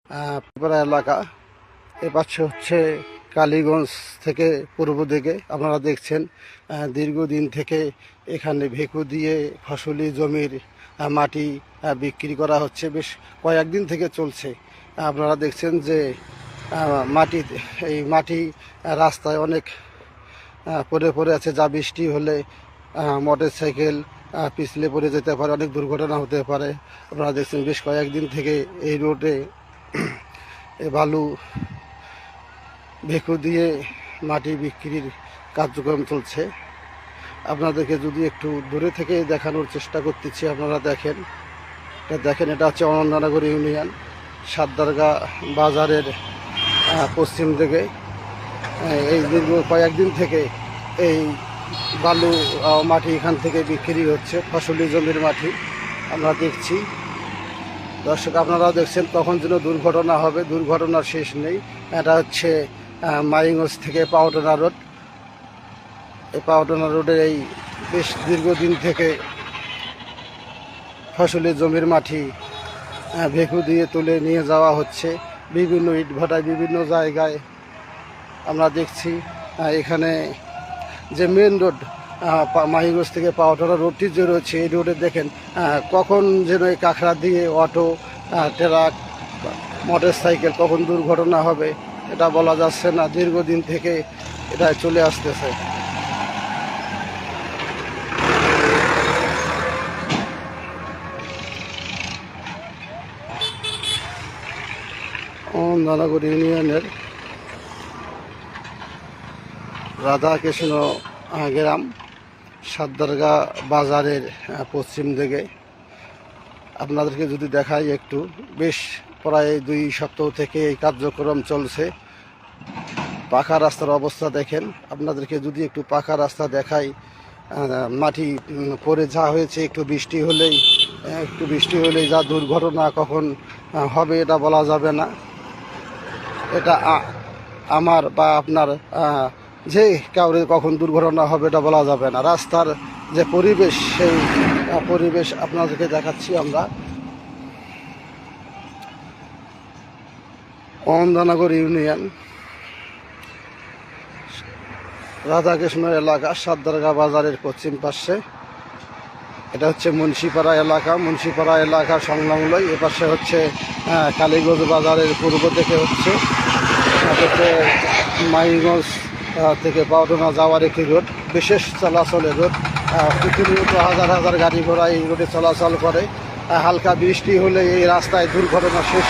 পাড়া এলাকা। এ পাশে হচ্ছে কালীগঞ্জ থেকে পূর্ব দিকে আপনারা দেখছেন দীর্ঘদিন থেকে এখানে ভেকু দিয়ে ফসলি জমির মাটি বিক্রি করা হচ্ছে, বেশ কয়েকদিন থেকে চলছে। আপনারা দেখছেন যে এই মাটি রাস্তায় অনেক পড়ে পড়ে আছে, যা বৃষ্টি হলে মোটর সাইকেল পিছলে পড়ে যেতে পারে, অনেক দুর্ঘটনা হতে পারে। আপনারা দেখছেন বেশ কয়েকদিন থেকে এই রোডে বালু ভেকু দিয়ে মাটি বিক্রির কার্যক্রম চলছে। আপনাদেরকে যদি একটু দূরে থেকে দেখানোর চেষ্টা করতেছি, আপনারা দেখেন এটা হচ্ছে অনন্তনগর ইউনিয়ন সাতদারগা বাজারের পশ্চিম দিকে। এই দীর্ঘ কয়েকদিন থেকে এই বালু মাটি এখান থেকে বিক্রি হচ্ছে, ফসলি জমির মাটি আমরা দেখছি। দর্শক আপনারাও দেখছেন, কখন যেন দুর্ঘটনা হবে, দুর্ঘটনার শেষ নেই। এটা হচ্ছে মাইগঞ্জ থেকে পাওটনা রোড। এই পাওটনা রোডের এই বেশ দীর্ঘদিন থেকে ফসলি জমির মাটি ভেকু দিয়ে তুলে নিয়ে যাওয়া হচ্ছে বিভিন্ন ইটভাটায়, বিভিন্ন জায়গায়। আমরা দেখছি এখানে যে মেন রোড মাহিগঞ্জ থেকে পাওটনা রোডটি যে রয়েছে, এই রোডে দেখেন কখন যেন এই কাঁকড়া দিয়ে অটো, ট্রাক, মোটর সাইকেল কখন দুর্ঘটনা হবে এটা বলা যাচ্ছে না। দীর্ঘদিন থেকে এটা চলে আসতেছে। অনন্তনগর ইউনিয়নের রাধাকৃষ্ণ গ্রাম সাতদারগা বাজারের পশ্চিম দিকে। আপনাদেরকে যদি দেখাই একটু, বেশ প্রায় 2 সপ্তাহ থেকে এই কার্যক্রম চলছে। পাকা রাস্তার অবস্থা দেখেন। আপনাদেরকে যদি একটু পাকা রাস্তা দেখাই, মাটি পড়ে যা হয়েছে, একটু বৃষ্টি হলেই যা দুর্ঘটনা কখন হবে এটা বলা যাবে না। এটা আমার বা আপনার যে কাউরে কখন দুর্ঘটনা হবে এটা বলা যাবে না। রাস্তার যে পরিবেশ, সেই পরিবেশ আপনাদেরকে দেখাচ্ছি আমরা। অনন্তনগর ইউনিয়ন রাধাকৃষ্ণ এলাকা সাতদারগা বাজারের পশ্চিম পাশে। এটা হচ্ছে মুন্সিপাড়া এলাকা, মুন্সিপাড়া এলাকার সংলগ্নই। এপাশে হচ্ছে কালীগঞ্জ বাজারের পূর্ব থেকে হচ্ছে মাইগঞ্জ থেকে পাওটনা যাওয়ার একটি রোড, বিশেষ চলাচলের রোড। প্রতিনিয়ত হাজার হাজার গাড়ি ঘোড়া এই রোডে চলাচল করে। হালকা বৃষ্টি হলে এই রাস্তায় দুর্ঘটনা শেষ